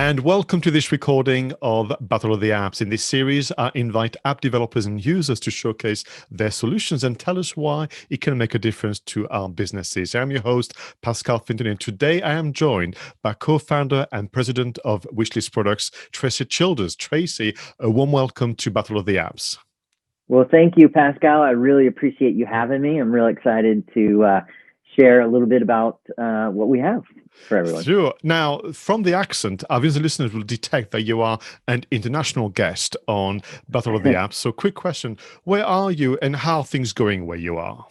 And welcome to this recording of Battle of the Apps. In this series, I invite app developers and users to showcase their solutions and tell us why it can make a difference to our businesses. I'm your host, Pascal Finton, and today I am joined by co-founder and president of WishList Products, Tracy Childers. Tracy, a warm welcome to Battle of the Apps. Well, thank you, Pascal. I really appreciate you having me. I'm real excited to share a little bit about what we have for everyone. Sure. Now, from the accent, our listeners will detect that you are an international guest on Battle of the Apps. So quick question, where are you and how are things going where you are?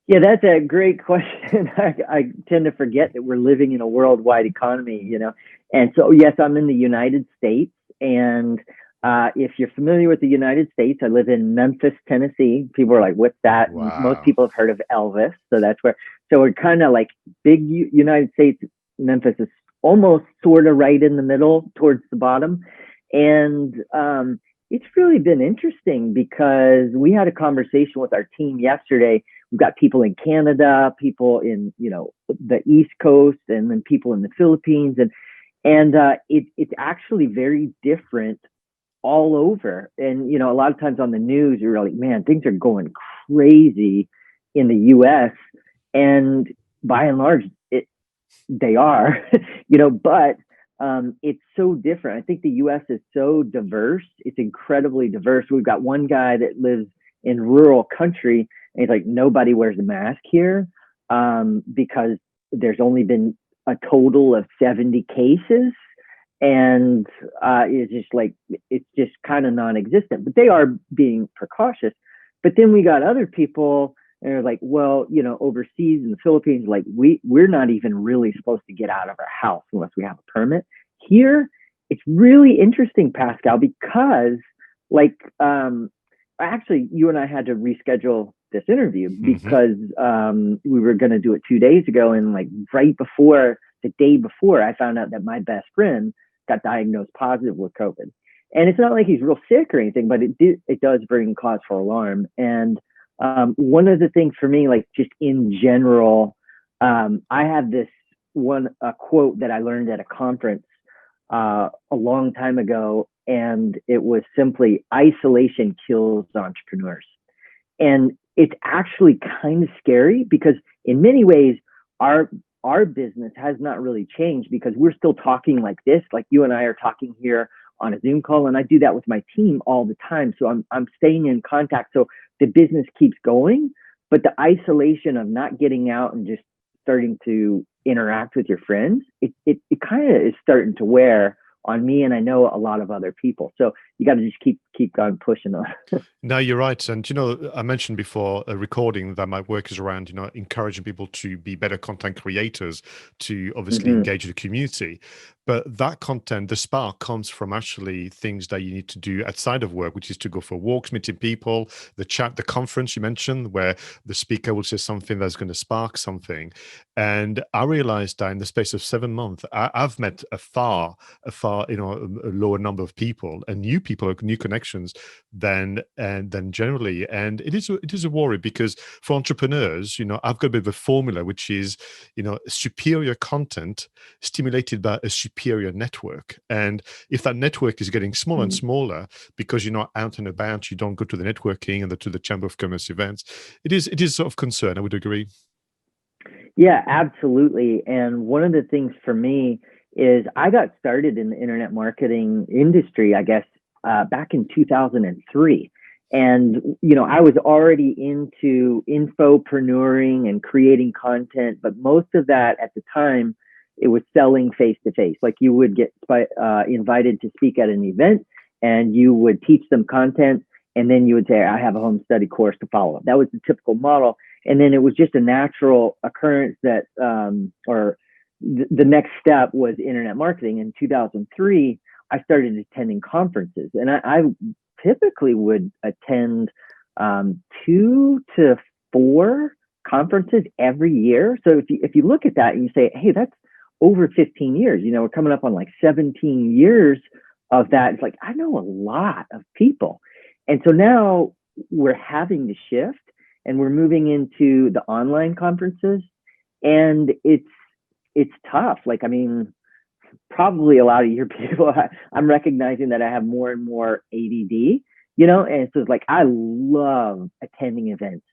Yeah, that's a great question. I tend to forget that we're living in a worldwide economy, you know. And so, yes, I'm in the United States. And if you're familiar with the United States, I live in Memphis, Tennessee. People are like, what's that? Wow. Most people have heard of Elvis. So that's where, so we're kind of like big United States. Memphis is almost sort of right in the middle towards the bottom. And it's really been interesting because we had a conversation with our team yesterday. We've got people in Canada, people in, you know, the East Coast, and then people in the Philippines. And it's actually very different all over. And, you know, a lot of times on the news, you're like, man, things are going crazy in the US. And by and large, they are, you know, but it's so different. I think the US is so diverse. It's incredibly diverse. We've got one guy that lives in rural country, and he's like, nobody wears a mask here because there's only been a total of 70 cases. And it's just like, it's just kind of non-existent, but they are being precautious. But then we got other people and they're like, well, you know, overseas in the Philippines, like we're not even really supposed to get out of our house unless we have a permit. Here, it's really interesting, Pascal, because like, actually you and I had to reschedule this interview because we were going to do it 2 days ago. And like right before, the day before, I found out that my best friend got diagnosed positive with COVID. And it's not like he's real sick or anything, but it does bring cause for alarm. And one of the things for me, like just in general, I have this a quote that I learned at a conference a long time ago, and it was simply, isolation kills entrepreneurs. And it's actually kind of scary because in many ways, our business has not really changed because we're still talking like this, like you and I are talking here on a Zoom call. And I do that with my team all the time. So I'm staying in contact. So the business keeps going, but the isolation of not getting out and just starting to interact with your friends, it kind of is starting to wear on me, and I know a lot of other people. So you got to just keep going pushing on. No, you're right. And, you know, I mentioned before a recording that my work is around, you know, encouraging people to be better content creators, to obviously engage the community. But that content, the spark comes from actually things that you need to do outside of work, which is to go for walks, meeting people, the chat, the conference you mentioned, where the speaker will say something that's going to spark something. And I realized that in the space of 7 months, I've met a far, you know, a lower number of people and new people, new connections than generally. And it is a worry because for entrepreneurs, you know, I've got a bit of a formula, which is, you know, superior content stimulated by a superior network. And if that network is getting smaller and smaller because you're not out and about, you don't go to the networking and to the Chamber of Commerce events, it is sort of concern. I would agree. Yeah, absolutely. And one of the things for me is I got started in the internet marketing industry, I guess, back in 2003. And, you know, I was already into infopreneuring and creating content, but most of that at the time, it was selling face to face. Like you would get invited to speak at an event and you would teach them content. And then you would say, I have a home study course to follow up. That was the typical model. And then it was just a natural occurrence that, the next step was internet marketing. In 2003, I started attending conferences, and I typically would attend 2 to 4 conferences every year. So if you look at that and you say, hey, that's over 15 years, you know, we're coming up on like 17 years of that. It's like, I know a lot of people. And so now we're having to shift and we're moving into the online conferences, and it's tough. Like, I mean, probably a lot of your people, I'm recognizing that I have more and more ADD, you know, and so it's like I love attending events,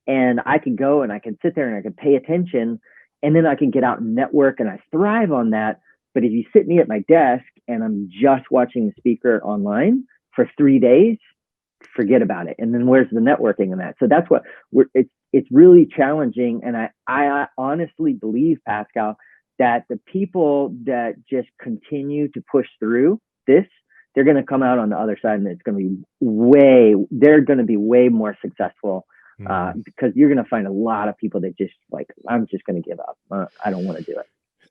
and I can go and I can sit there and I can pay attention, and then I can get out and network, and I thrive on that. But if you sit me at my desk and I'm just watching the speaker online for 3 days, forget about it. And then where's the networking in that? So that's what it's really challenging. And I honestly believe, Pascal, that the people that just continue to push through this, they're going to come out on the other side, and it's going to be they're going to be way more successful, because you're going to find a lot of people that just like, I'm just going to give up. I don't want to do it.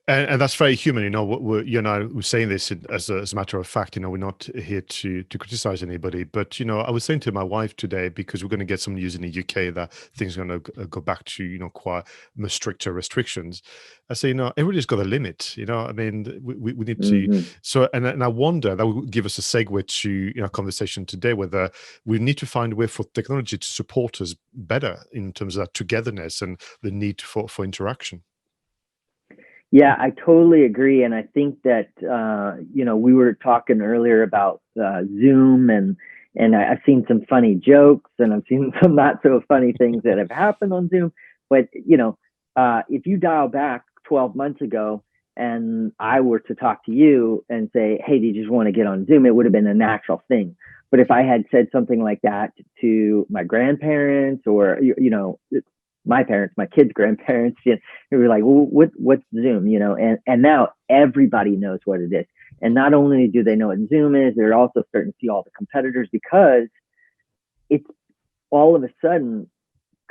And that's very human, you know. We're saying this as a matter of fact. You know, we're not here to criticize anybody, but you know, I was saying to my wife today, because we're going to get some news in the UK that things are going to go back to, you know, quite more stricter restrictions. I say, you know, everybody's got a limit. You know, I mean, we need to. So, and I wonder that would give us a segue to, you know, conversation today, whether we need to find a way for technology to support us better in terms of that togetherness and the need for interaction. Yeah, I totally agree. And I think that, you know, we were talking earlier about Zoom, and I've seen some funny jokes, and I've seen some not so funny things that have happened on Zoom. But, you know, if you dial back 12 months ago and I were to talk to you and say, hey, do you just want to get on Zoom? It would have been a natural thing. But if I had said something like that to my grandparents, or, you know, my parents, my kids' grandparents, you know, they were like, well, what's Zoom, you know? And now everybody knows what it is. And not only do they know what Zoom is, they're also starting to see all the competitors, because it's all of a sudden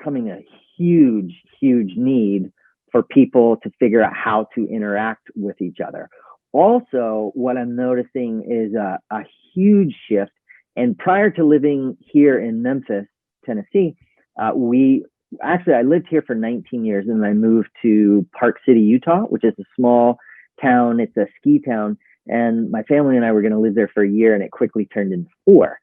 coming a huge, huge need for people to figure out how to interact with each other. Also, what I'm noticing is a huge shift. And prior to living here in Memphis, Tennessee, I lived here for 19 years, and I moved to Park City, Utah, which is a small town. It's a ski town. And my family and I were going to live there for a year, and it quickly turned into 4.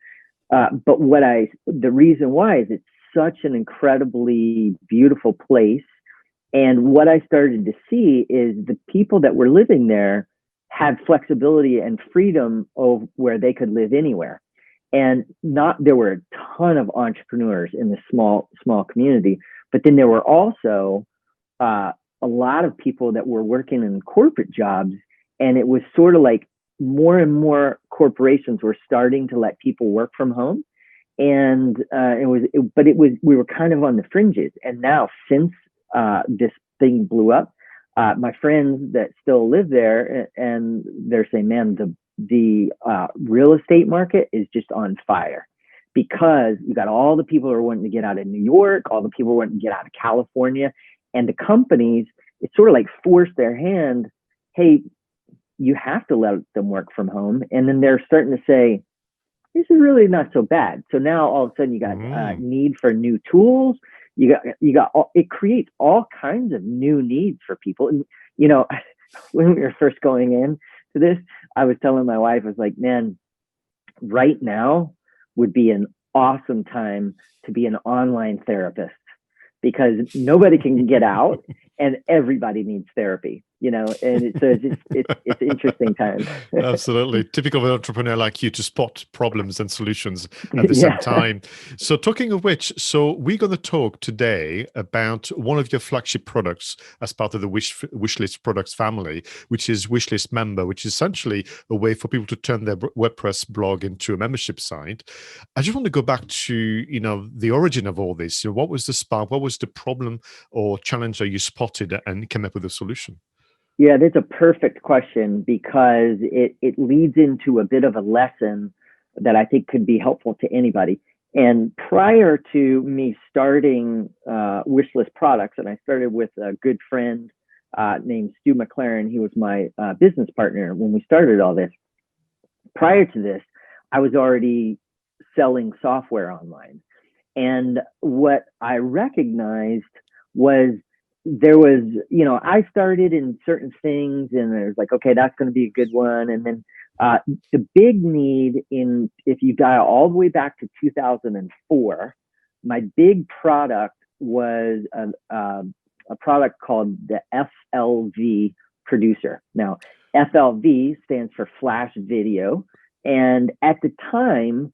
But the reason why is it's such an incredibly beautiful place. And what I started to see is the people that were living there had flexibility and freedom of where they could live anywhere. And there were a ton of entrepreneurs in this small community, but then there were also a lot of people that were working in corporate jobs, and it was sort of like more and more corporations were starting to let people work from home, and we were kind of on the fringes. And now, since this thing blew up, my friends that still live there, and they're saying, man, the real estate market is just on fire, because you got all the people who are wanting to get out of New York, all the people who are wanting to get out of California, and the companies, it's sort of like force their hand. Hey, you have to let them work from home. And then they're starting to say, this is really not so bad. So now all of a sudden you got need for new tools. It creates all kinds of new needs for people. And, you know, when we were first going in to this, I was telling my wife, I was like, man, right now would be an awesome time to be an online therapist, because nobody can get out and everybody needs therapy, you know, and it's interesting times. Absolutely. Typical of an entrepreneur like you to spot problems and solutions at the same time. So talking of which, so we're going to talk today about one of your flagship products as part of the WishList products family, which is WishList Member, which is essentially a way for people to turn their WordPress blog into a membership site. I just want to go back to, you know, the origin of all this. You know, what was the spark? What was the problem or challenge that you spotted and came up with a solution? Yeah, that's a perfect question, because it leads into a bit of a lesson that I think could be helpful to anybody. And prior to me starting WishList Products, and I started with a good friend named Stu McLaren. He was my business partner when we started all this. Prior to this, I was already selling software online. And what I recognized was I started in certain things, and there's like, okay, that's going to be a good one. And then the big need if you dial all the way back to 2004, my big product was a product called the FLV producer. Now, FLV stands for Flash Video. And at the time,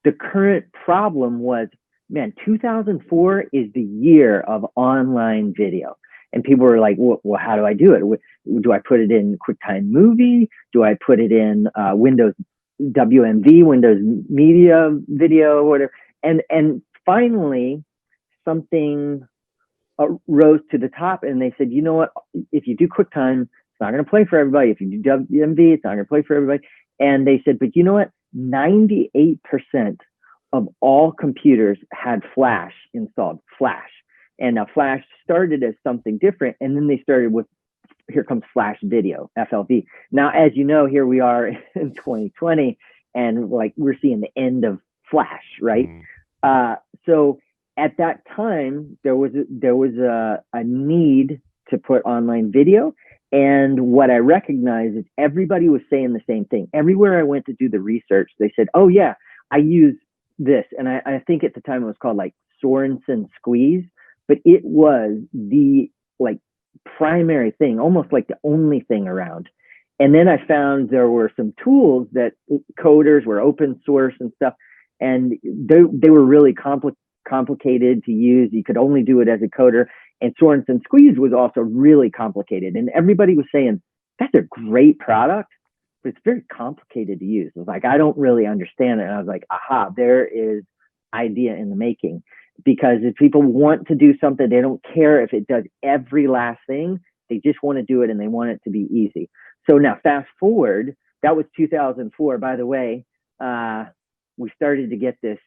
the current problem was, man, 2004 is the year of online video. And people were like, well, how do I do it? Do I put it in QuickTime Movie? Do I put it in Windows WMV, Windows Media Video, whatever? And finally, something rose to the top, and they said, you know what? If you do QuickTime, it's not going to play for everybody. If you do WMV, it's not going to play for everybody. And they said, but you know what? 98% of all computers had Flash installed, Flash. And now Flash started as something different, and then they started with, here comes Flash Video, FLV. Now, as you know, here we are in 2020, and like we're seeing the end of Flash, right? So at that time, there was a need to put online video. And what I recognized is everybody was saying the same thing. Everywhere I went to do the research, they said, oh yeah, I use this. And I think at the time it was called like Sorensen Squeeze, but it was the like primary thing, almost like the only thing around. And then I found there were some tools that coders were open source and stuff, and they were really complicated to use. You could only do it as a coder. And Sorensen Squeeze was also really complicated. And everybody was saying, that's a great product, but it's very complicated to use. It was like, I don't really understand it. And I was like, aha, there is idea in the making. Because if people want to do something, they don't care if it does every last thing. They just want to do it, and they want it to be easy. So now fast forward, that was 2004. By the way, we started to get this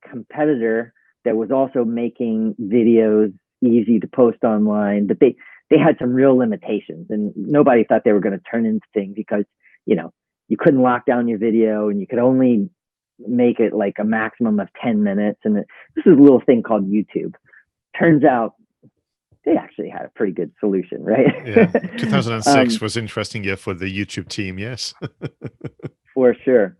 competitor that was also making videos easy to post online, but they had some real limitations, and nobody thought they were going to turn into things because, you know, you couldn't lock down your video, and you could only make it like a maximum of 10 minutes. And this is a little thing called YouTube. Turns out they actually had a pretty good solution, right? Yeah, 2006 was an interesting year for the YouTube team, yes. For sure.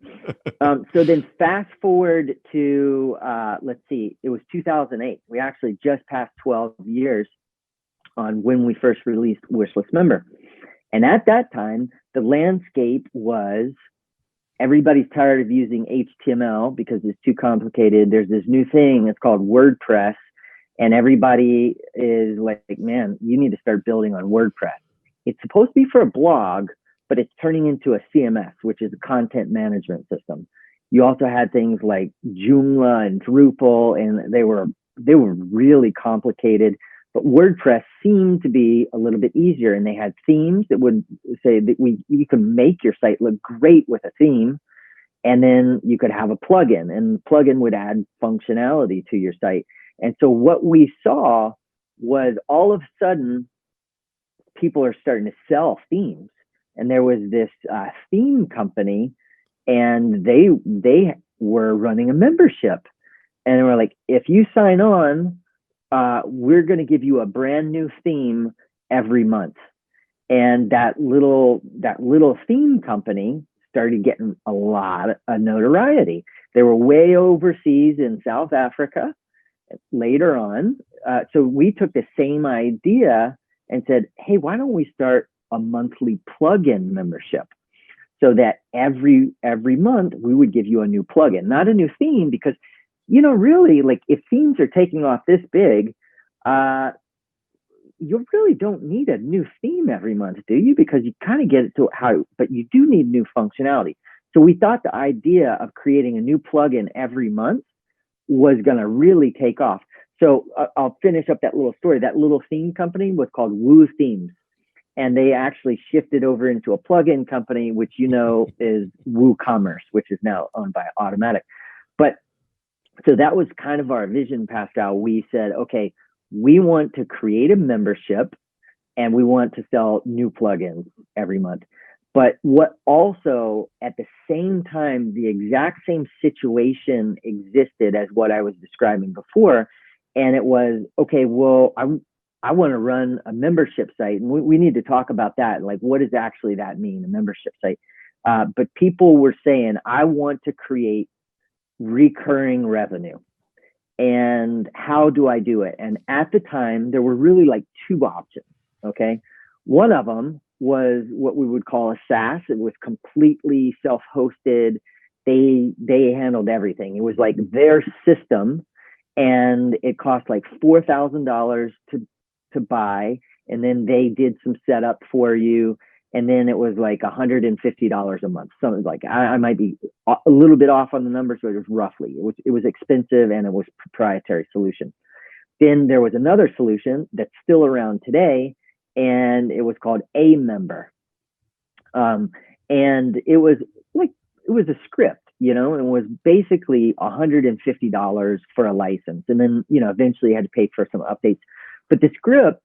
So then fast forward to, let's see, it was 2008. We actually just passed 12 years on when we first released WishList Member. And at that time, the landscape was, everybody's tired of using HTML because it's too complicated. There's this new thing, it's called WordPress. And everybody is like, man, you need to start building on WordPress. It's supposed to be for a blog, but it's turning into a CMS, which is a content management system. You also had things like Joomla and Drupal, and they were really complicated. But WordPress seemed to be a little bit easier, and they had themes that would say that you could make your site look great with a theme, and then you could have a plugin, and the plugin would add functionality to your site. And so what we saw was all of a sudden, people are starting to sell themes. And there was this theme company, and they were running a membership. And they were like, if you sign on, we're going to give you a brand new theme every month. And that little theme company started getting a lot of notoriety. They were way overseas in South Africa later on. So we took the same idea and said, hey, why don't we start a monthly plugin membership, so that every month we would give you a new plugin, not a new theme, because, you know, really, like, if themes are taking off this big, you really don't need a new theme every month, do you? Because you kind of get it to how, but you do need new functionality. So we thought the idea of creating a new plugin every month was going to really take off. So I'll finish up that little story. That little theme company was called Woo Themes. And they actually shifted over into a plugin company, which, you know, is WooCommerce, which is now owned by Automatic. But so that was kind of our vision, Pascal. We said, okay, we want to create a membership, and we want to sell new plugins every month. But what also, at the same time, the exact same situation existed as what I was describing before. And it was, okay, well, I want to run a membership site, and we need to talk about that. Like, what does actually that mean, a membership site? But people were saying, I want to create recurring revenue. And how do I do it? And at the time, there were really like two options, okay? One of them was what we would call a SaaS. It was completely self-hosted. They handled everything. It was like their system, and it cost like $4,000 to buy, and then they did some setup for you, and then it was like $150 a month. Something like, I might be a little bit off on the numbers, but it was roughly, it was expensive, and it was proprietary solution. Then there was another solution that's still around today, and it was called a member. And it was a script, and it was basically $150 for a license. And then, eventually you had to pay for some updates. But the script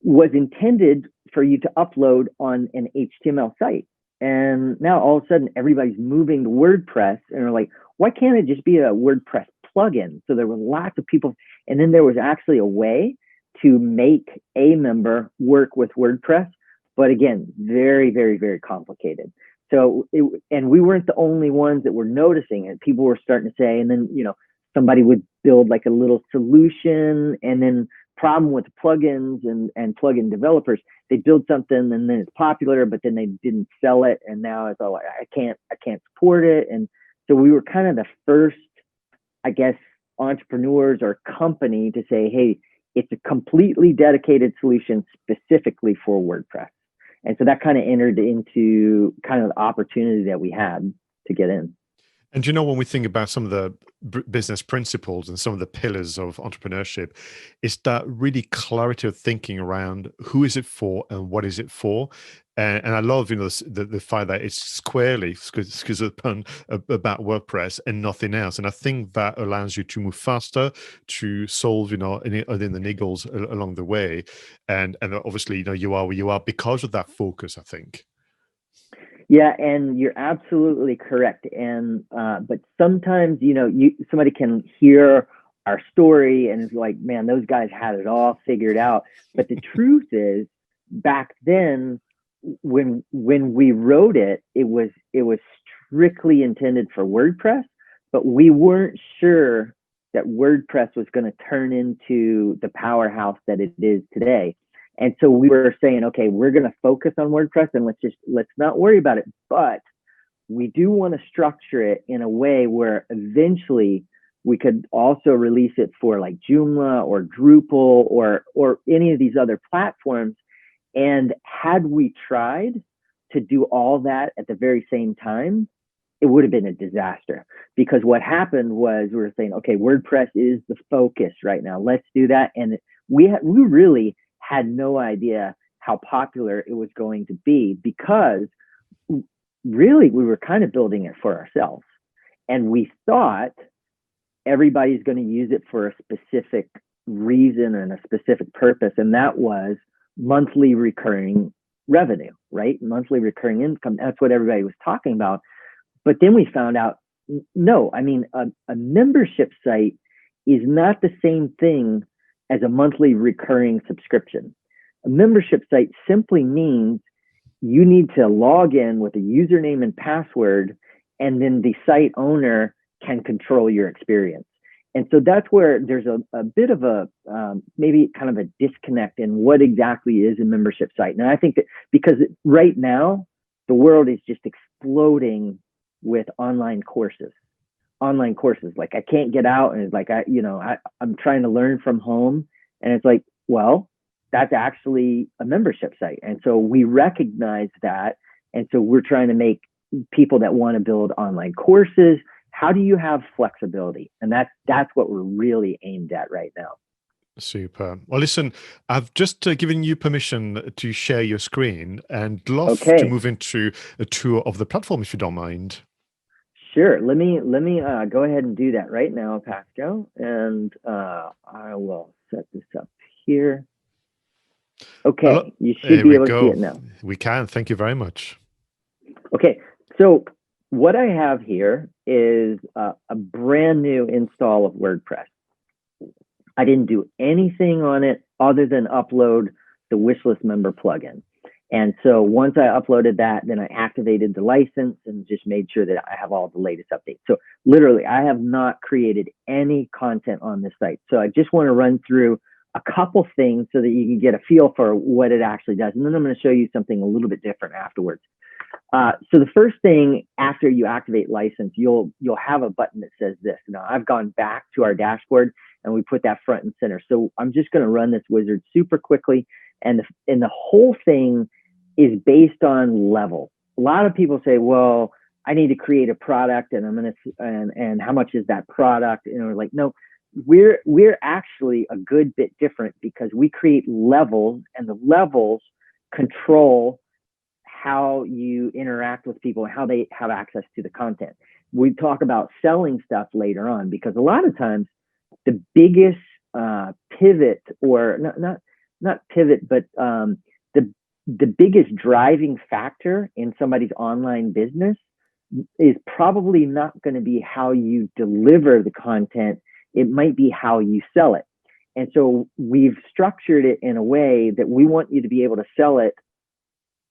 was intended for you to upload on an HTML site. And now all of a sudden everybody's moving to WordPress, and they're like, why can't it just be a WordPress plugin? So there were lots of people. And then there was actually a way to make a member work with WordPress. But again, very, very, very complicated. So and we weren't the only ones that were noticing it. People were starting to say, and then, somebody would build like a little solution, and then problem with plugins and plugin developers, they build something and then it's popular, but then they didn't sell it. And now it's all like, I can't support it. And so we were kind of the first, I guess, entrepreneurs or company to say, hey, it's a completely dedicated solution specifically for WordPress. And so that kind of entered into kind of the opportunity that we had to get in. And when we think about some of the business principles and some of the pillars of entrepreneurship, it's that really clarity of thinking around who is it for and what is it for. And I love, the fact that it's squarely, because of the pun, about WordPress and nothing else. And I think that allows you to move faster, to solve, in the niggles along the way. And obviously, you are where you are because of that focus, I think. Yeah, and you're absolutely correct. And but sometimes, somebody can hear our story and is like, man, those guys had it all figured out. But the truth is, back then, when we wrote it, it was strictly intended for WordPress, but we weren't sure that WordPress was going to turn into the powerhouse that it is today. And so we were saying, okay, we're going to focus on WordPress, and let's not worry about it. But we do want to structure it in a way where eventually we could also release it for like Joomla or Drupal or any of these other platforms. And had we tried to do all that at the very same time, it would have been a disaster. Because what happened was we were saying, okay, WordPress is the focus right now. Let's do that. And we really had no idea how popular it was going to be, because really we were kind of building it for ourselves. And we thought everybody's going to use it for a specific reason and a specific purpose. And that was monthly recurring revenue, right? Monthly recurring income. That's what everybody was talking about. But then we found out, no, I mean, a membership site is not the same thing as a monthly recurring subscription. A membership site simply means you need to log in with a username and password, and then the site owner can control your experience. And so that's where there's a bit of a maybe kind of a disconnect in what exactly is a membership site. And I think that because right now the world is just exploding with online courses. Like I can't get out, and it's like I'm trying to learn from home, and it's like, well, that's actually a membership site. And so we recognize that, and so we're trying to make people that want to build online courses, how do you have flexibility? And that's what we're really aimed at right now. Super. Well, listen, I've just given you permission to share your screen, and love to move into a tour of the platform if you don't mind. Sure. Let me go ahead and do that right now, Pascal, and I will set this up here. Okay, you should be able to see it now. We can. Thank you very much. Okay, so what I have here is a brand new install of WordPress. I didn't do anything on it other than upload the WishList Member plugin. And so once I uploaded that, then I activated the license and just made sure that I have all the latest updates. So literally, I have not created any content on this site. So I just want to run through a couple things so that you can get a feel for what it actually does. And then I'm going to show you something a little bit different afterwards. So the first thing after you activate license, you'll have a button that says this. Now I've gone back to our dashboard and we put that front and center. So I'm just going to run this wizard super quickly. And the whole thing is based on level. A lot of people say, well, I need to create a product and and how much is that product? And we're like, no, we're actually a good bit different because we create levels, and the levels control how you interact with people and how they have access to the content. We talk about selling stuff later on, because a lot of times the biggest pivot, or not pivot, but the biggest driving factor in somebody's online business is probably not going to be how you deliver the content. It might be how you sell it. And so we've structured it in a way that we want you to be able to sell it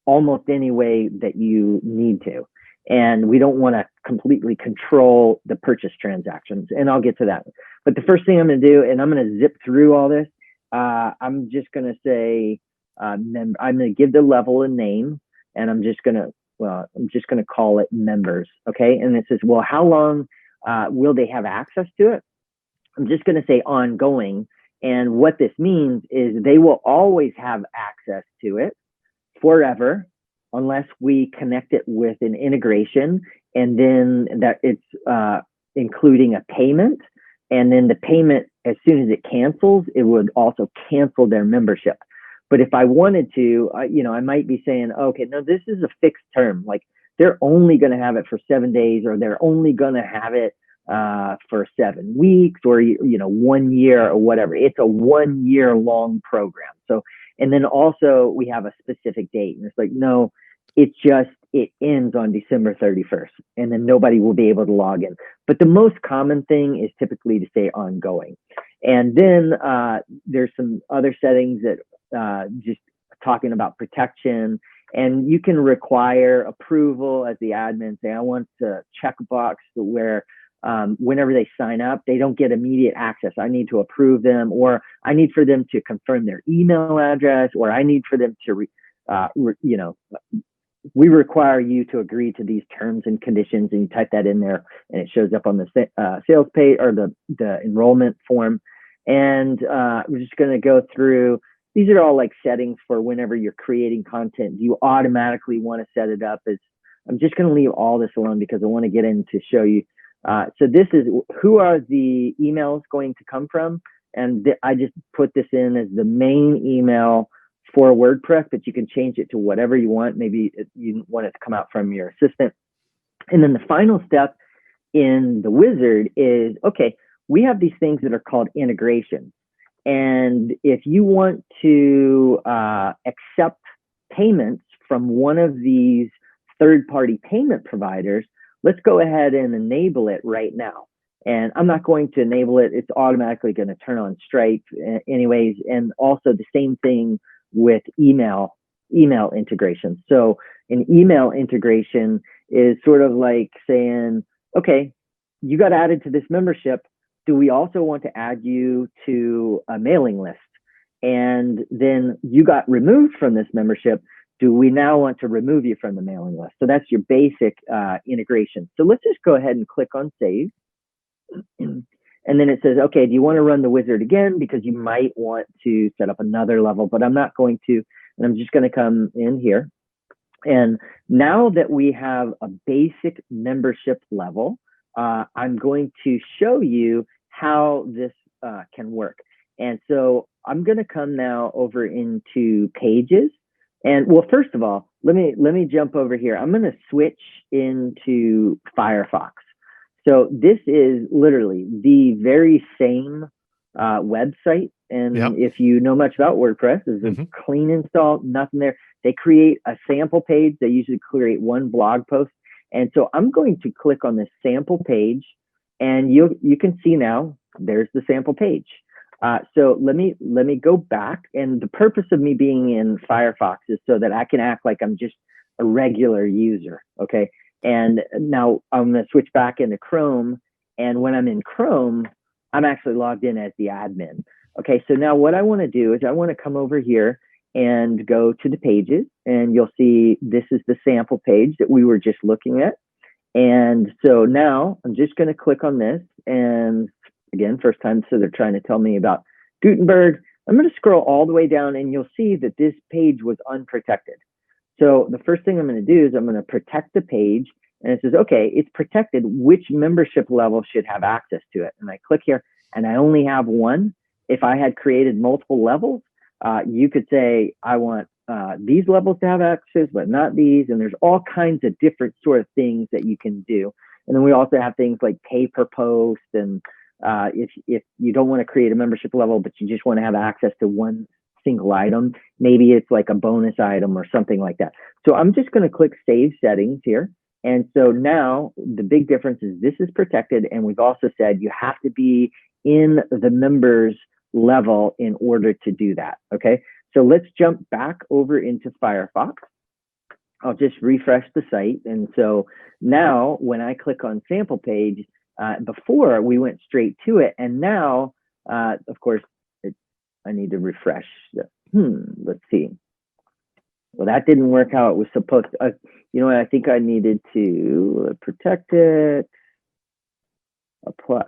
almost any way that you need to. And we don't want to completely control the purchase transactions. And I'll get to that. But the first thing I'm going to do, and I'm going to zip through all this, I'm just going to say, I'm going to give the level a name, and I'm just going to call it members. Okay. And it says, well, how long will they have access to it? I'm just going to say ongoing. And what this means is they will always have access to it forever, unless we connect it with an integration, and then that it's including a payment. And then the payment, as soon as it cancels, it would also cancel their membership. But if I wanted to, I might be saying, okay, no, this is a fixed term. Like they're only going to have it for 7 days, or they're only going to have it for 7 weeks, or 1 year, or whatever. It's a 1 year long program. So, and then also we have a specific date, and it's like, no, it ends on December 31st, and then nobody will be able to log in. But the most common thing is typically to say ongoing. And then there's some other settings that just talking about protection, and you can require approval as the admin. Say, I want to check a box where whenever they sign up, they don't get immediate access. I need to approve them, or I need for them to confirm their email address, or I need for them to, we require you to agree to these terms and conditions, and you type that in there, and it shows up on the sales page or the enrollment form. And we're just going to go through. These are all like settings for whenever you're creating content. Do you automatically want to set it up as? I'm just going to leave all this alone because I want to get in to show you. So this is who are the emails going to come from, and I just put this in as the main email for WordPress, but you can change it to whatever you want. Maybe you want it to come out from your assistant. And then the final step in the wizard is, okay, we have these things that are called integrations. And if you want to accept payments from one of these third-party payment providers, let's go ahead and enable it right now. And I'm not going to enable it. It's automatically going to turn on Stripe anyways. And also the same thing with email integration. So an email integration is sort of like saying, okay, you got added to this membership. Do we also want to add you to a mailing list? And then you got removed from this membership. Do we now want to remove you from the mailing list? So that's your basic integration. So let's just go ahead and click on save. And then it says, okay, do you want to run the wizard again? Because you might want to set up another level, but I'm not going to. And I'm just going to come in here. And now that we have a basic membership level, I'm going to show you how this can work. And so I'm going to come now over into pages. And well, first of all, let me jump over here. I'm going to switch into Firefox. So this is literally the very same website. And yep. If you know much about WordPress, it's a clean install, nothing there. They create a sample page. They usually create one blog post. And so I'm going to click on this sample page, and you can see now there's the sample page. So let me go back. And the purpose of me being in Firefox is so that I can act like I'm just a regular user. Okay. And now I'm going to switch back into Chrome. And when I'm in Chrome, I'm actually logged in as the admin. Okay, so now what I want to do is I want to come over here and go to the pages, and you'll see this is the sample page that we were just looking at. And so now I'm just going to click on this, and again, first time, so they're trying to tell me about Gutenberg. I'm going to scroll all the way down, and you'll see that this page was unprotected. So the first thing I'm going to do is I'm going to protect the page, and it says, okay, it's protected. Which membership level should have access to it? And I click here, and I only have one. If I had created multiple levels, you could say, I want these levels to have access, but not these. And there's all kinds of different sort of things that you can do. And then we also have things like pay per post. And if you don't want to create a membership level, but you just want to have access to one single item, maybe it's like a bonus item or something like that. So I'm just going to click Save Settings here. And so now the big difference is this is protected. And we've also said you have to be in the members level in order to do that. Okay, so let's jump back over into Firefox. I'll just refresh the site. And so now when I click on sample page, before we went straight to it. And now, of course, I need to refresh. Let's see. Well, that didn't work how it was supposed to. You know what? I think I needed to protect it, apply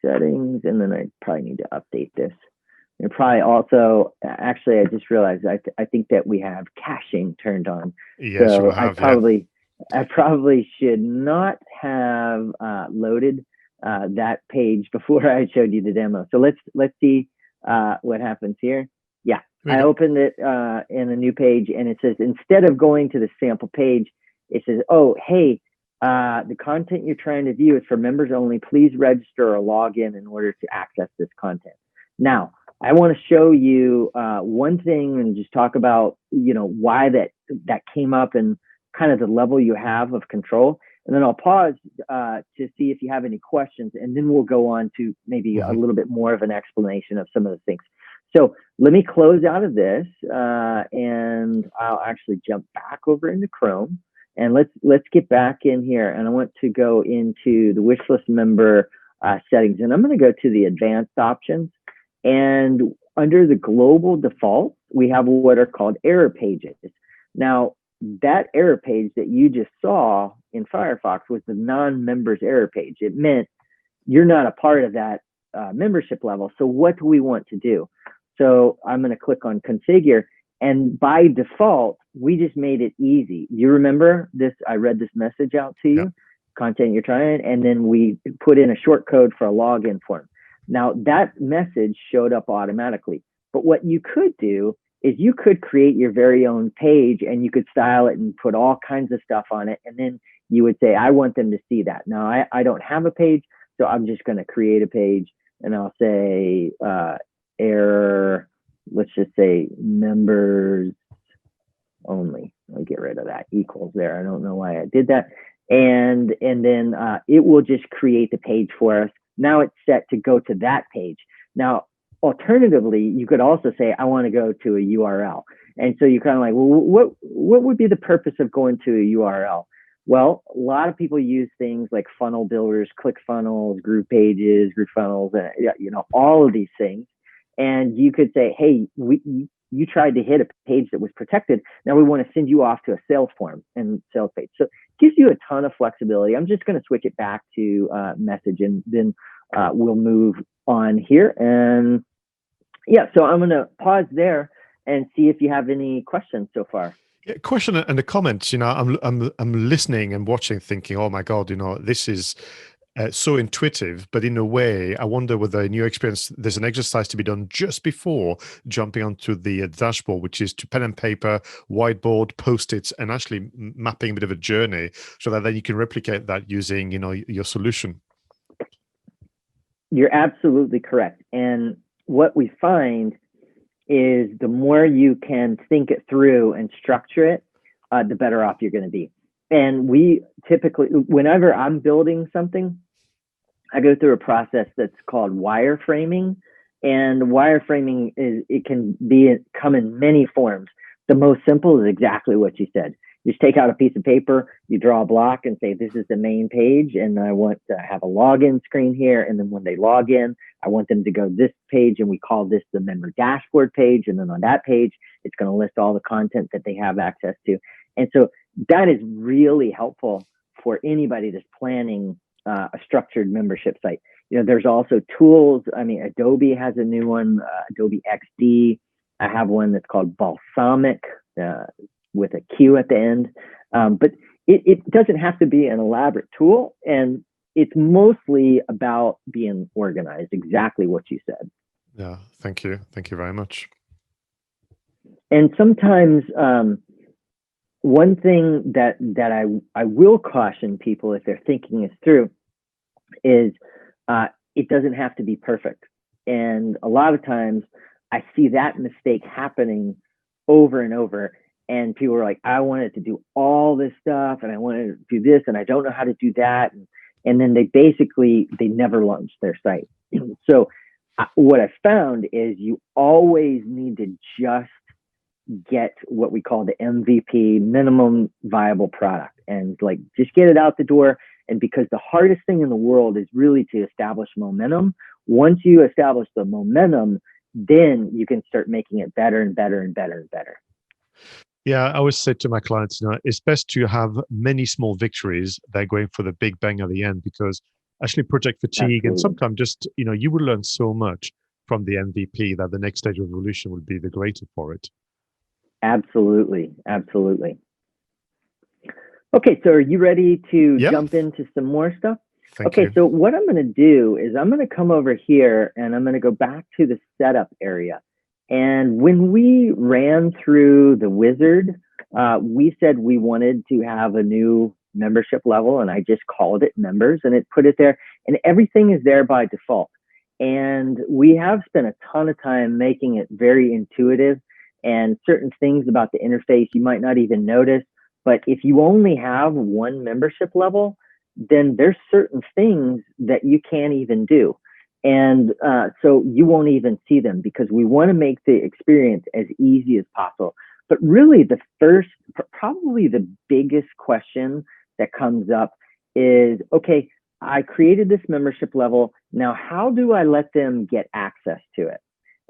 settings, and then I probably need to update this. And probably also, actually, I just realized I think that we have caching turned on. Yes, so you have, I probably should not have loaded that page before I showed you the demo. So let's see what happens here. Yeah, I opened it in a new page, and it says, instead of going to the sample page, it says, oh, hey, the content you're trying to view is for members only. Please register or log in order to access this content. Now, I want to show you one thing and just talk about, why that came up and kind of the level you have of control. And then I'll pause to see if you have any questions, and then we'll go on to maybe a little bit more of an explanation of some of the things. So let me close out of this, and I'll actually jump back over into Chrome, and let's get back in here. And I want to go into the WishList Member settings, and I'm going to go to the advanced options. And under the global defaults, we have what are called error pages. Now, that error page that you just saw in Firefox was the non-members error page. It meant you're not a part of that membership level. So what do we want to do? So I'm going to click on configure, and by default, we just made it easy. You remember this? I read this message out to you, content you're trying, and then we put in a short code for a login form. Now that message showed up automatically, but what you could do is you could create your very own page, and you could style it and put all kinds of stuff on it. And then you would say, I want them to see that. Now I don't have a page, so I'm just going to create a page, and I'll say error, let's just say members only. I'll get rid of that equals there. I don't know why I did that. And then it will just create the page for us. Now it's set to go to that page. Now, alternatively, you could also say, I want to go to a URL. And so you're kind of like, well, what would be the purpose of going to a URL? Well, a lot of people use things like funnel builders, ClickFunnels, group pages, group funnels, all of these things. And you could say, hey, you tried to hit a page that was protected. Now we want to send you off to a sales form and sales page. So it gives you a ton of flexibility. I'm just going to switch it back to message, and then we'll move on here. And yeah, so I'm going to pause there and see if you have any questions so far. Yeah, question and the comments. I'm listening and watching, thinking, oh my God, this is so intuitive, but in a way, I wonder whether in your experience, there's an exercise to be done just before jumping onto the dashboard, which is to pen and paper, whiteboard, Post-its, and actually mapping a bit of a journey so that then you can replicate that using, your solution. You're absolutely correct. And what we find is the more you can think it through and structure it, the better off you're going to be. And we typically, whenever I'm building something, I go through a process that's called wireframing. And wireframing come in many forms. The most simple is exactly what you said. You just take out a piece of paper, you draw a block and say, this is the main page, and I want to have a login screen here. And then when they log in, I want them to go this page, and we call this the member dashboard page. And then on that page, it's going to list all the content that they have access to. And so that is really helpful for anybody that's planning a structured membership site. There's also tools. I mean, Adobe has a new one, Adobe XD. I have one that's called Balsamic with a Q at the end. But it doesn't have to be an elaborate tool. And it's mostly about being organized, exactly what you said. Yeah, thank you. Thank you very much. And sometimes one thing that I will caution people if they're thinking this through is it doesn't have to be perfect. And a lot of times I see that mistake happening over and over. And people are like, I wanted to do all this stuff and I wanted to do this and I don't know how to do that. And then they never launch their site. So what I found is you always need to just get what we call the MVP, minimum viable product, and like just get it out the door. And because the hardest thing in the world is really to establish momentum. Once you establish the momentum, then you can start making it better and better and better and better. Yeah, I always say to my clients, it's best to have many small victories than going for the big bang at the end, because actually project fatigue, and sometimes just, you will learn so much from the MVP that the next stage of evolution will be the greater for it. Absolutely. Absolutely. Okay, so are you ready to jump into some more stuff? Thank you. So what I'm going to do is I'm going to come over here and I'm going to go back to the setup area. And when we ran through the wizard, we said we wanted to have a new membership level, and I just called it members, and it put it there, and everything is there by default. And we have spent a ton of time making it very intuitive, and certain things about the interface you might not even notice. But if you only have one membership level, then there's certain things that you can't even do. And so you won't even see them, because we want to make the experience as easy as possible. But really probably the biggest question that comes up is, okay, I created this membership level. Now, how do I let them get access to it?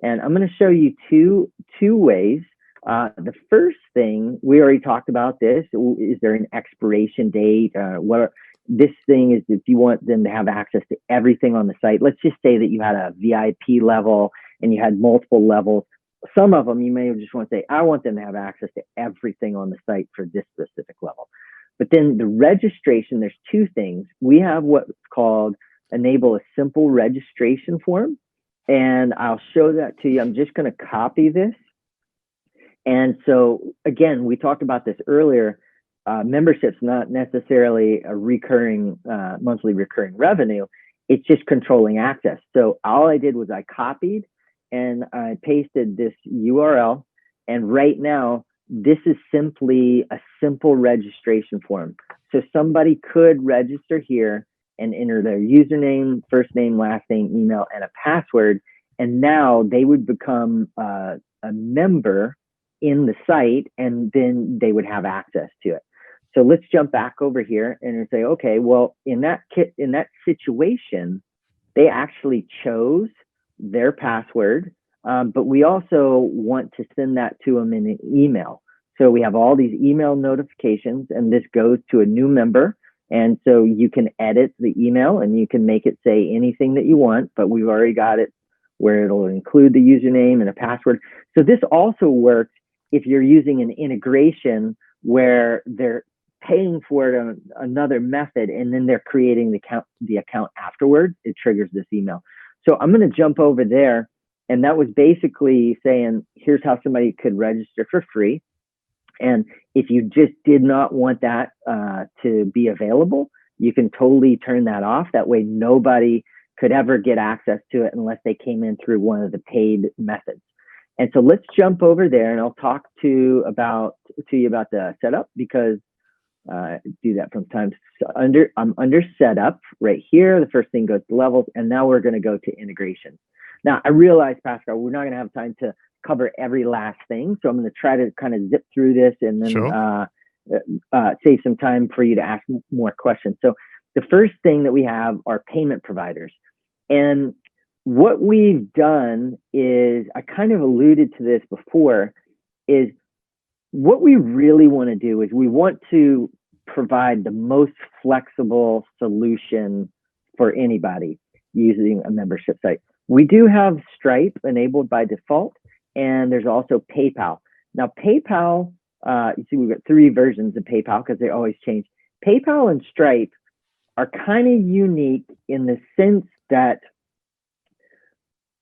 And I'm going to show you two ways. The first thing, we already talked about this. Is there an expiration date? This thing is if you want them to have access to everything on the site. Let's just say that you had a VIP level and you had multiple levels. Some of them you may just want to say, I want them to have access to everything on the site for this specific level. But then the registration, there's two things. We have what's called enable a simple registration form. And I'll show that to you. I'm just going to copy this. And so again, we talked about this earlier. Membership's not necessarily a recurring, monthly recurring revenue. It's just controlling access. So all I did was I copied and I pasted this URL. And right now, this is simply a simple registration form. So somebody could register here and enter their username, first name, last name, email, and a password. And now they would become a member in the site, and then they would have access to it. So let's jump back over here and say, okay, well, in that situation, they actually chose their password, but we also want to send that to them in an email. So we have all these email notifications, and this goes to a new member. And so you can edit the email and you can make it say anything that you want, but we've already got it where it'll include the username and a password. So this also works if you're using an integration where they're paying for it on another method and then they're creating the account afterwards. It triggers this email. So I'm going to jump over there, and that was basically saying, here's how somebody could register for free. And if you just did not want that to be available, you can totally turn that off. That way nobody could ever get access to it unless they came in through one of the paid methods. And so let's jump over there, and I'll talk to you about the setup, because I do that from time to I'm under setup right here. The first thing goes to levels, and now we're going to go to integration. Now I realize, Pascal, we're not going to have time to cover every last thing, so I'm going to try to kind of zip through this, and then sure. save some time for you to ask more questions. So the first thing that we have are payment providers. And what we've done is, I kind of alluded to this before, is what we really want to do is we want to provide the most flexible solution for anybody using a membership site. We do have Stripe enabled by default, and there's also PayPal. Now, PayPal, you see we've got 3 versions of PayPal because they always change. PayPal and Stripe are kind of unique in the sense that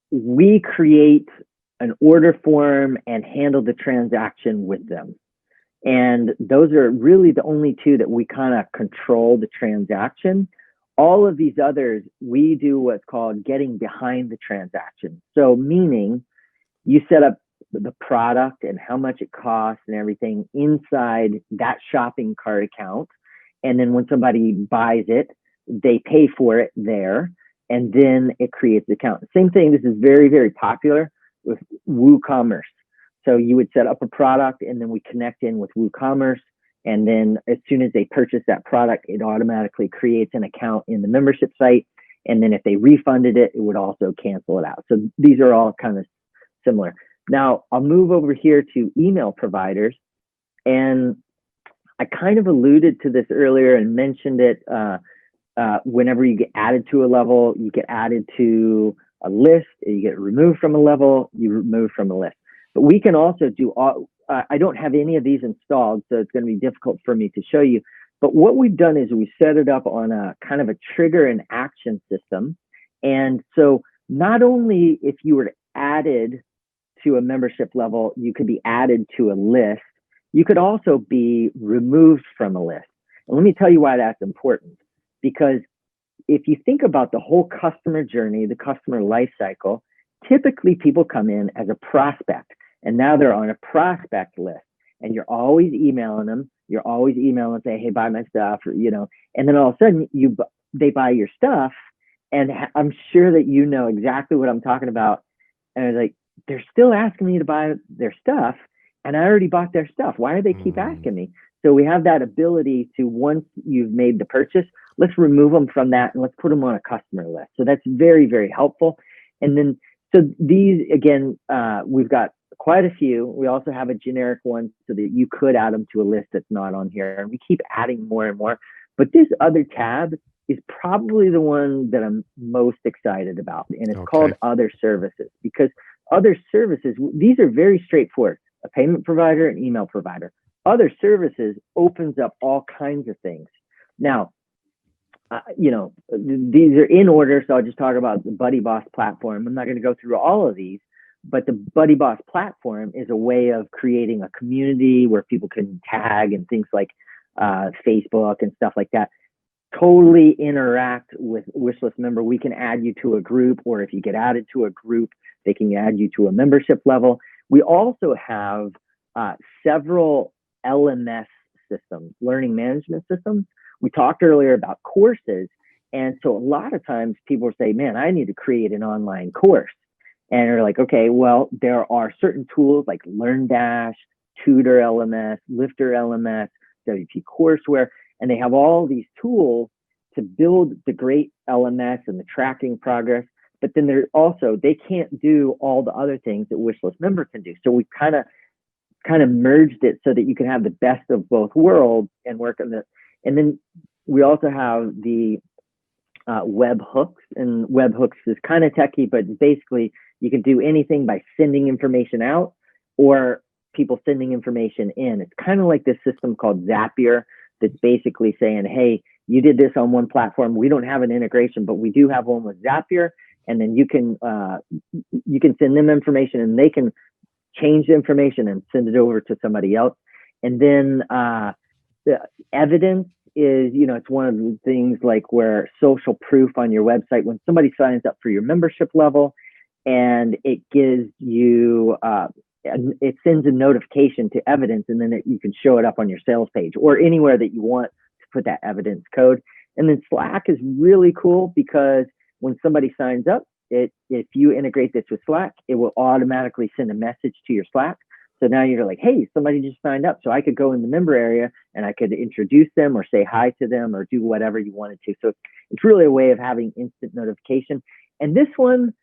we create an order form and handle the transaction with them. And those are really the only 2 that we kind of control the transaction. All of these others, we do what's called getting behind the transaction. So meaning you set up the product and how much it costs and everything inside that shopping cart account. And then when somebody buys it, they pay for it there. And then it creates the account. Same thing, this is very, very popular with WooCommerce. So you would set up a product and then we connect in with WooCommerce. And then as soon as they purchase that product, it automatically creates an account in the membership site. And then if they refunded it, it would also cancel it out. So these are all kind of similar. Now I'll move over here to email providers. And I kind of alluded to this earlier and mentioned it. Whenever you get added to a level, you get added to a list, you get removed from a level, you remove from a list. But we can also do all, I don't have any of these installed, so it's going to be difficult for me to show you. But what we've done is we set it up on a kind of a trigger and action system. And so not only if you were added to a membership level, you could be added to a list, you could also be removed from a list. And let me tell you why that's important. Because if you think about the whole customer journey, the customer life cycle, typically people come in as a prospect and now they're on a prospect list and you're always emailing them. You're always emailing and saying, hey, buy my stuff, or, and then all of a sudden they buy your stuff. And I'm sure that you know exactly what I'm talking about. And it's like, they're still asking me to buy their stuff and I already bought their stuff. Why do they keep asking me? So we have that ability to, once you've made the purchase, let's remove them from that and let's put them on a customer list. So that's very, very helpful. And then, so these, again, we've got quite a few. We also have a generic one so that you could add them to a list that's not on here. And we keep adding more and more. But this other tab is probably the one that I'm most excited about. And it's called Other Services, because Other Services, these are very straightforward. A payment provider, an email provider. Other Services opens up all kinds of things. Now, these are in order, so I'll just talk about the Buddy Boss platform. I'm not going to go through all of these, but the Buddy Boss platform is a way of creating a community where people can tag and things like Facebook and stuff like that. Totally interact with WishList Member. We can add you to a group, or if you get added to a group, they can add you to a membership level. We also have several LMS systems, learning management systems. We talked earlier about courses. And so a lot of times people say, man, I need to create an online course. And they're like, okay, well, there are certain tools like LearnDash, Tutor LMS, Lifter LMS, WP Courseware, and they have all these tools to build the great LMS and the tracking progress. But then they're also, they can't do all the other things that WishList Member can do. So we kind of merged it so that you can have the best of both worlds and work on this. And then we also have the webhooks, and webhooks is kind of techy, but basically you can do anything by sending information out or people sending information in. It's kind of like this system called Zapier that's basically saying, hey, you did this on one platform. We don't have an integration, but we do have one with Zapier. And then you can send them information and they can change the information and send it over to somebody else. And then the evidence is, it's one of the things like where social proof on your website, when somebody signs up for your membership level and it gives you, it sends a notification to evidence, and then you can show it up on your sales page or anywhere that you want to put that evidence code. And then Slack is really cool because when somebody signs up, if you integrate this with Slack, it will automatically send a message to your Slack. So now you're like, hey, somebody just signed up. So I could go in the member area and I could introduce them or say hi to them or do whatever you wanted to. So it's really a way of having instant notification. And this one,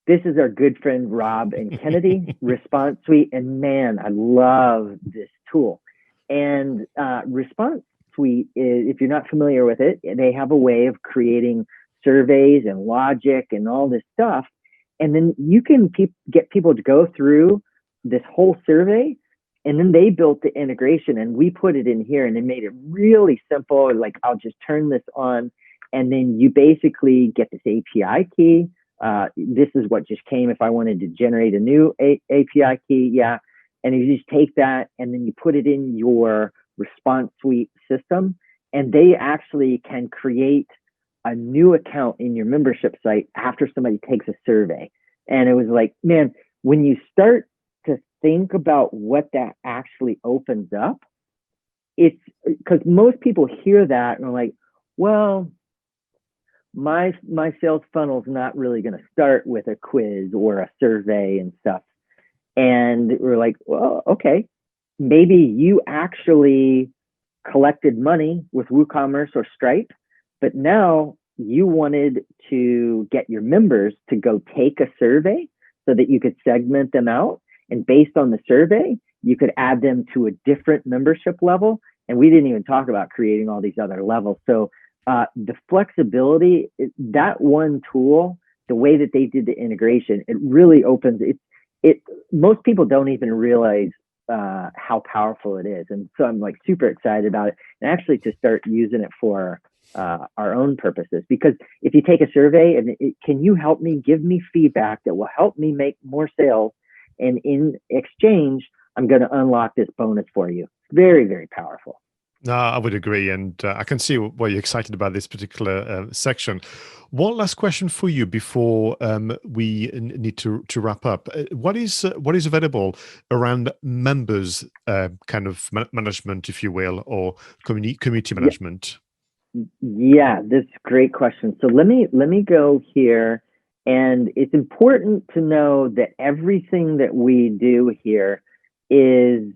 this is our good friend Rob and Kennedy Response Suite. And man, I love this tool. And Response Suite is, if you're not familiar with it, they have a way of creating surveys and logic and all this stuff. And then you can get people to go through this whole survey, and then they built the integration and we put it in here and it made it really simple. Like, I'll just turn this on and then you basically get this API key. This is what just came if I wanted to generate a new API key. Yeah. And you just take that and then you put it in your Response Suite system, and they actually can create a new account in your membership site after somebody takes a survey. And it was like, man, when you start to think about what that actually opens up, it's because most people hear that and are like, well, my sales funnel is not really going to start with a quiz or a survey and stuff. And we're like, well, okay, maybe you actually collected money with WooCommerce or Stripe, but now you wanted to get your members to go take a survey so that you could segment them out. And based on the survey, you could add them to a different membership level. And we didn't even talk about creating all these other levels. So the flexibility, that one tool, the way that they did the integration, it really opens it. Most people don't even realize how powerful it is. And so I'm like super excited about it, and actually to start using it for our own purposes. Because if you take a survey and can you help me, give me feedback that will help me make more sales, and in exchange, I'm going to unlock this bonus for you. Very, very powerful. No, I would agree, and I can see why you're excited about this particular section. One last question for you before we need to wrap up. What is available around members kind of management, if you will, or community management? Yeah, that's a great question. So let me go here, and it's important to know that everything that we do here is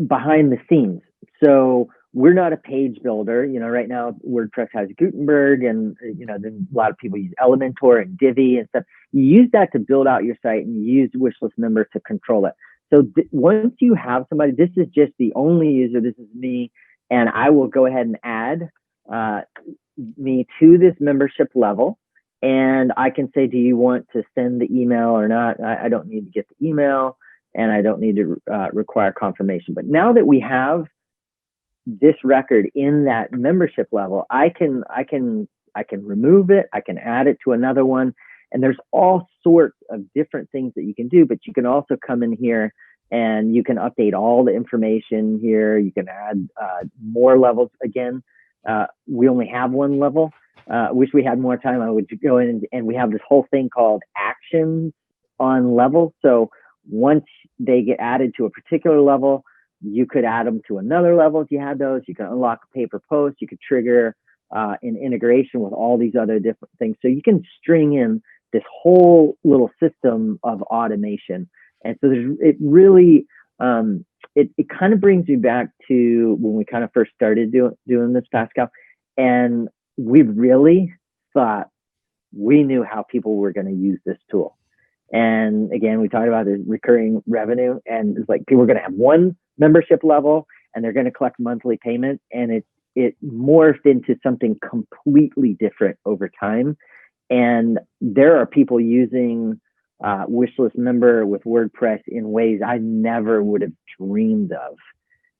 behind the scenes. So we're not a page builder. Right now WordPress has Gutenberg, and then a lot of people use Elementor and Divi and stuff. You use that to build out your site, and you use WishList Member to control it. So once you have somebody, this is just the only user. This is me, and I will go ahead and add me to this membership level. And I can say, do you want to send the email or not? I don't need to get the email, and I don't need to require confirmation. But now that we have this record in that membership level, I can remove it. I can add it to another one, and there's all sorts of different things that you can do. But you can also come in here and you can update all the information here. You can add more levels. Again, we only have one level. Wish we had more time. I would go in and we have this whole thing called actions on levels. So once they get added to a particular level, you could add them to another level if you had those. You can unlock a paper post. You could trigger an integration with all these other different things. So you can string in this whole little system of automation. And so it really, it kind of brings me back to when we kind of first started doing this, Pascal. And we really thought we knew how people were going to use this tool. And again, we talked about the recurring revenue, and it's like people are going to have one membership level and they're going to collect monthly payments, and it morphed into something completely different over time. And there are people using WishList Member with WordPress in ways I never would have dreamed of,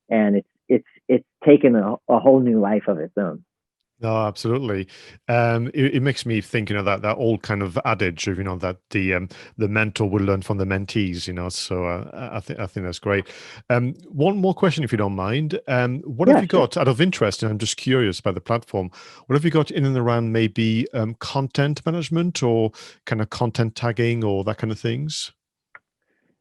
and it's taken a whole new life of its own. No, absolutely. It makes me think, that old kind of adage of, that the mentor will learn from the mentees, So I think that's great. One more question, if you don't mind. What have you got out of interest? And I'm just curious about the platform. What have you got in and around maybe content management or kind of content tagging or that kind of things?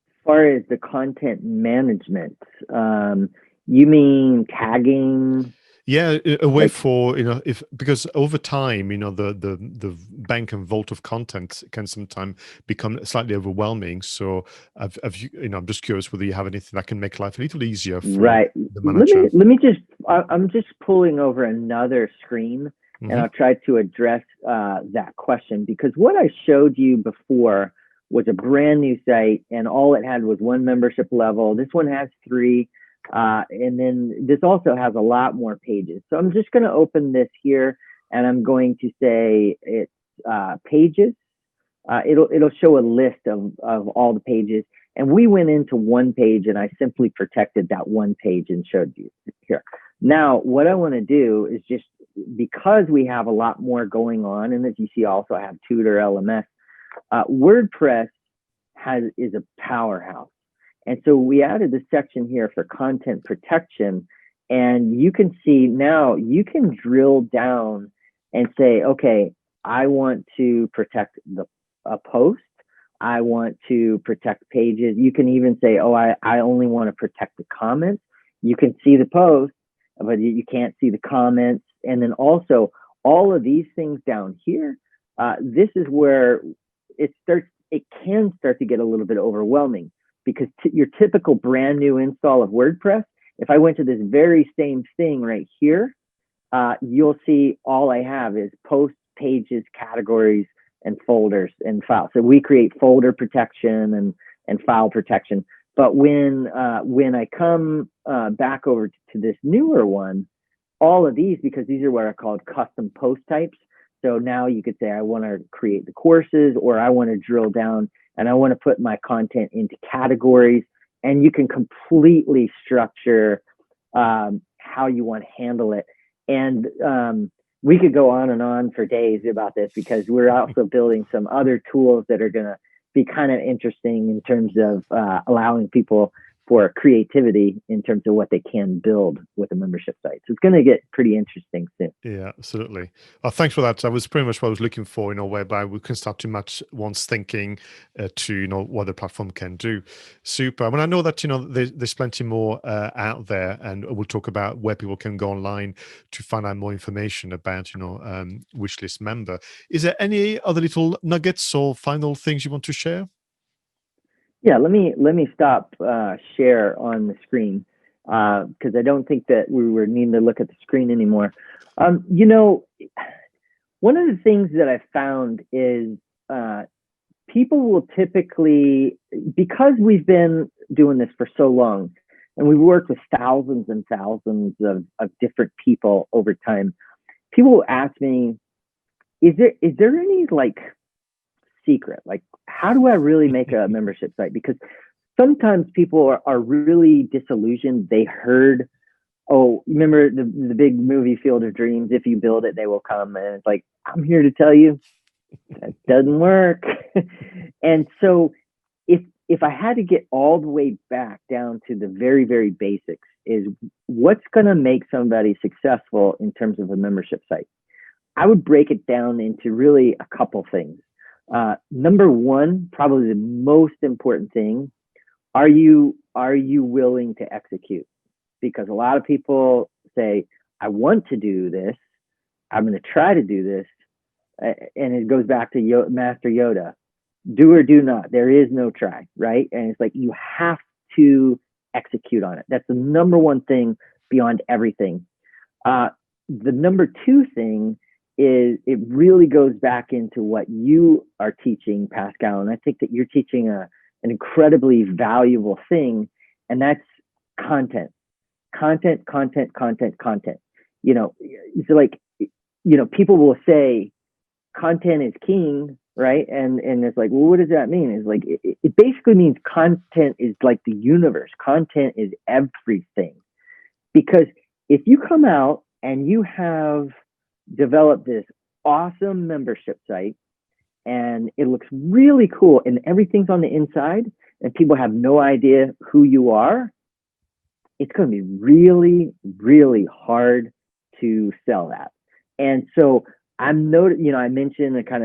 As far as the content management, you mean tagging? Yeah, a way Like, for, if because over time, the bank and vault of content can sometimes become slightly overwhelming. So have you, I'm just curious whether you have anything that can make life a little easier for right. the Let manager. me just, I'm just pulling over another screen and Hmm. I'll try to address that question, because what I showed you before was a brand new site and all it had was one membership level. This one has three. And then this also has a lot more pages. So I'm just going to open this here and I'm going to say it's pages. It'll show a list of all the pages. And we went into one page and I simply protected that one page and showed you here. Now, what I want to do is just, because we have a lot more going on, and as you see, also I have Tutor, LMS, WordPress is a powerhouse. And so we added this section here for content protection. And you can see now you can drill down and say, okay, I want to protect a post. I want to protect pages. You can even say, oh, I only want to protect the comments. You can see the post, but you can't see the comments. And then also all of these things down here, this is where it can start to get a little bit overwhelming, because your typical brand new install of WordPress, if I went to this very same thing right here, you'll see all I have is posts, pages, categories, and folders and files. So we create folder protection and file protection. But when I come back over to this newer one, all of these, because these are what are called custom post types. So now you could say, I want to create the courses, or I want to drill down and I want to put my content into categories. And you can completely structure how you want to handle it. And we could go on and on for days about this, because we're also building some other tools that are going to be kind of interesting in terms of allowing people for creativity in terms of what they can build with a membership site. So it's going to get pretty interesting soon. Yeah, absolutely. Thanks for that. That was pretty much what I was looking for, whereby we can start to match one's thinking to, what the platform can do. Super. I mean, I know that, there's plenty more out there, and we'll talk about where people can go online to find out more information about, WishList Member. Is there any other little nuggets or final things you want to share? Yeah, let me stop share on the screen, because I don't think that we were needing to look at the screen anymore. One of the things that I found is people will typically, because we've been doing this for so long, and we've worked with thousands and thousands of different people over time, people will ask me, is there any like secret? Like, how do I really make a membership site? Because sometimes people are really disillusioned. They heard, oh, remember the big movie Field of Dreams? If you build it, they will come. And it's like, I'm here to tell you that doesn't work. And so if I had to get all the way back down to the very, very basics, is what's going to make somebody successful in terms of a membership site, I would break it down into really a couple things. Number one, probably the most important thing, are you willing to execute? Because a lot of people say, I want to do this, I'm going to try to do this, and it goes back to Master Yoda, do or do not. There is no try, right? And it's like, you have to execute on it. That's the number one thing beyond everything. The number two thing is, it really goes back into what you are teaching, Pascal. And I think that you're teaching an incredibly valuable thing, and that's content. Content. It's like, people will say content is king, right? And it's like, well, what does that mean? It's like, it basically means content is like the universe. Content is everything. Because if you come out and you have developed this awesome membership site and it looks really cool and everything's on the inside and people have no idea who you are, it's going to be really, really hard to sell that. And so I mentioned a kind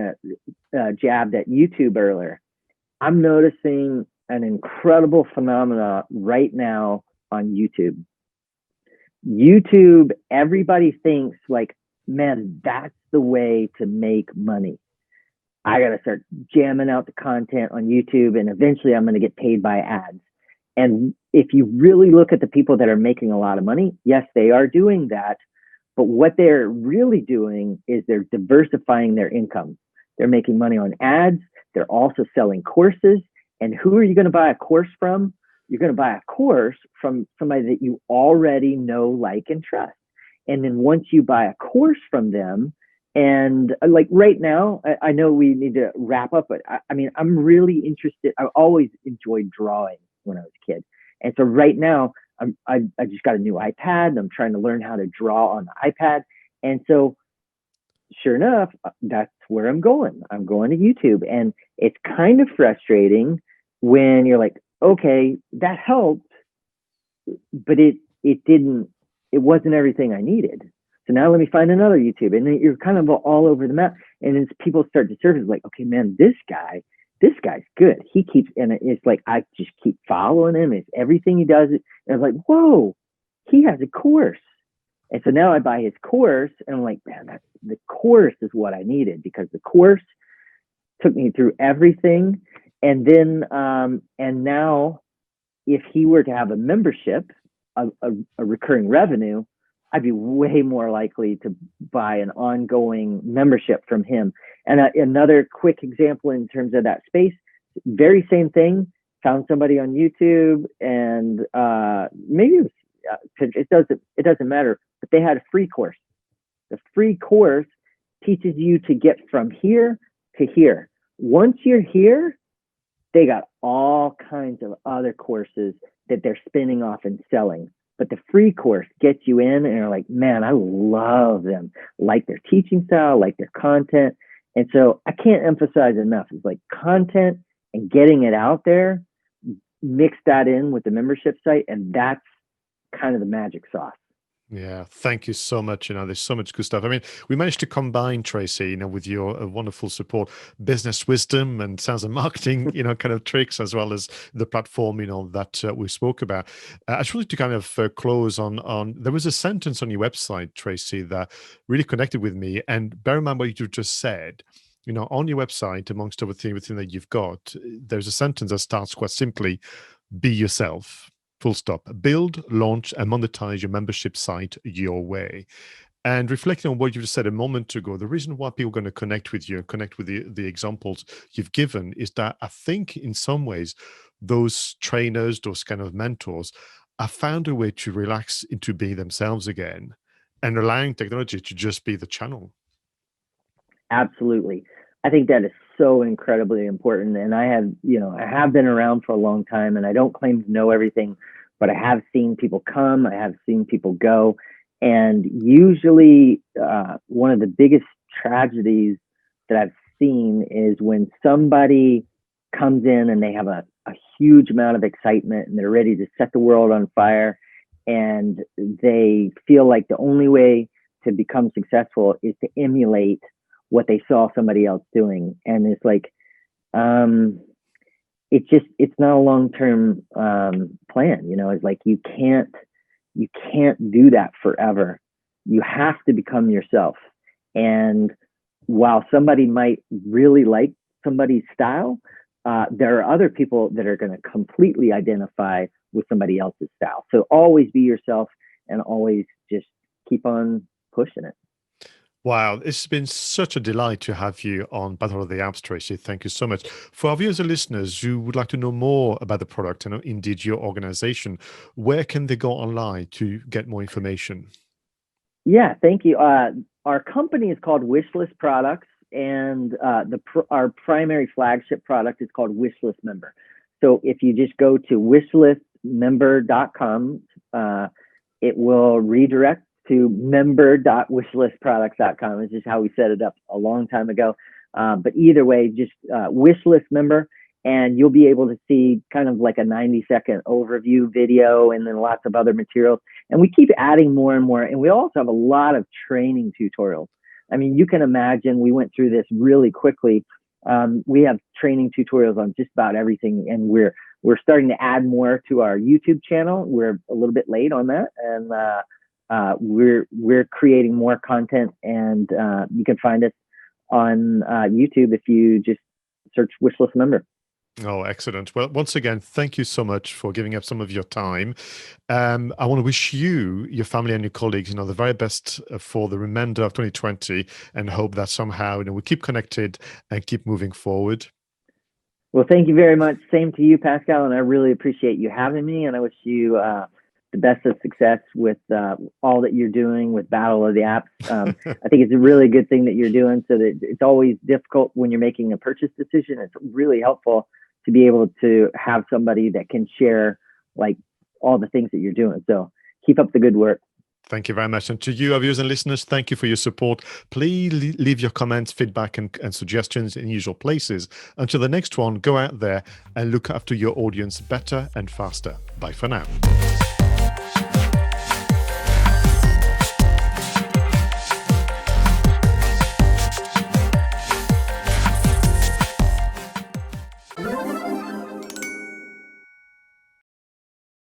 of jabbed at YouTube earlier. I'm noticing an incredible phenomena right now on YouTube. YouTube, everybody thinks like, man, that's the way to make money. I got to start jamming out the content on YouTube and eventually I'm going to get paid by ads. And if you really look at the people that are making a lot of money, yes, they are doing that. But what they're really doing is they're diversifying their income. They're making money on ads. They're also selling courses. And who are you going to buy a course from? You're going to buy a course from somebody that you already know, like, and trust. And then once you buy a course from them, and like right now, I know we need to wrap up, but I mean, I'm really interested. I always enjoyed drawing when I was a kid. And so right now, I just got a new iPad and I'm trying to learn how to draw on the iPad. And so sure enough, that's where I'm going. I'm going to YouTube. And it's kind of frustrating when you're like, okay, that helped, but it wasn't everything I needed. So now let me find another YouTube. And then you're kind of all over the map. And as people start to surface, like, okay, man, this guy's good. He keeps, and it's like, I just keep following him. It's everything he does. And I was like, whoa, he has a course. And so now I buy his course and I'm like, man, the course is what I needed, because the course took me through everything. And then, and now if he were to have a membership, a recurring revenue, I'd be way more likely to buy an ongoing membership from him. And another quick example in terms of that space, very same thing, found somebody on YouTube and maybe it doesn't matter, but they had a free course. The free course teaches you to get from here to here. Once you're here, they got all kinds of other courses that they're spinning off and selling. But the free course gets you in and you're like, man, I love them. Like their teaching style, like their content. And so I can't emphasize enough. It's like content and getting it out there, mix that in with the membership site. And that's kind of the magic sauce. Yeah, thank you so much. There's so much good stuff. I mean, we managed to combine, Tracy, with your wonderful support, business wisdom and sales and marketing, kind of tricks, as well as the platform, that we spoke about. I just wanted to kind of close on, there was a sentence on your website, Tracy, that really connected with me. And bear in mind what you just said. On your website, amongst everything that you've got, there's a sentence that starts quite simply, be yourself. Full stop. Build, launch, and monetize your membership site your way. And reflecting on what you just said a moment ago, the reason why people are going to connect with you and connect with the examples you've given is that I think in some ways, those trainers, those kind of mentors, have found a way to relax into being themselves again and allowing technology to just be the channel. Absolutely. I think that is so incredibly important. And I have been around for a long time and I don't claim to know everything, but I have seen people come, I have seen people go. And usually one of the biggest tragedies that I've seen is when somebody comes in and they have a huge amount of excitement and they're ready to set the world on fire. And they feel like the only way to become successful is to emulate what they saw somebody else doing. And it's like, it's not a long-term plan. It's like, you can't do that forever. You have to become yourself. And while somebody might really like somebody's style, there are other people that are going to completely identify with somebody else's style. So always be yourself and always just keep on pushing it. Wow, it's been such a delight to have you on Battle of the Apps, Tracy. Thank you so much. For our viewers and listeners who would like to know more about the product and indeed your organization, where can they go online to get more information? Yeah, thank you. Our company is called WishList Products, and our primary flagship product is called WishList Member. So if you just go to wishlistmember.com, it will redirect to member.wishlistproducts.com. It's just how we set it up a long time ago. But either way, just WishList Member, and you'll be able to see kind of like a 90-second overview video and then lots of other materials. And we keep adding more and more. And we also have a lot of training tutorials. I mean, you can imagine, we went through this really quickly. We have training tutorials on just about everything. And we're starting to add more to our YouTube channel. We're a little bit late on that. And we're creating more content, and you can find us on YouTube if you just search WishList Member. Oh, excellent. Well, once again, thank you so much for giving up some of your time. I want to wish you, your family, and your colleagues, the very best for the remainder of 2020, and hope that somehow, we keep connected and keep moving forward. Well, thank you very much. Same to you, Pascal, and I really appreciate you having me, and I wish you the best of success with all that you're doing with Battle of the Apps. I think it's a really good thing that you're doing, so that it's always difficult when you're making a purchase decision. It's really helpful to be able to have somebody that can share like all the things that you're doing. So keep up the good work. Thank you very much. And to you, our viewers and listeners, thank you for your support. Please leave your comments, feedback, and suggestions in usual places. Until the next one, go out there and look after your audience better and faster. Bye for now.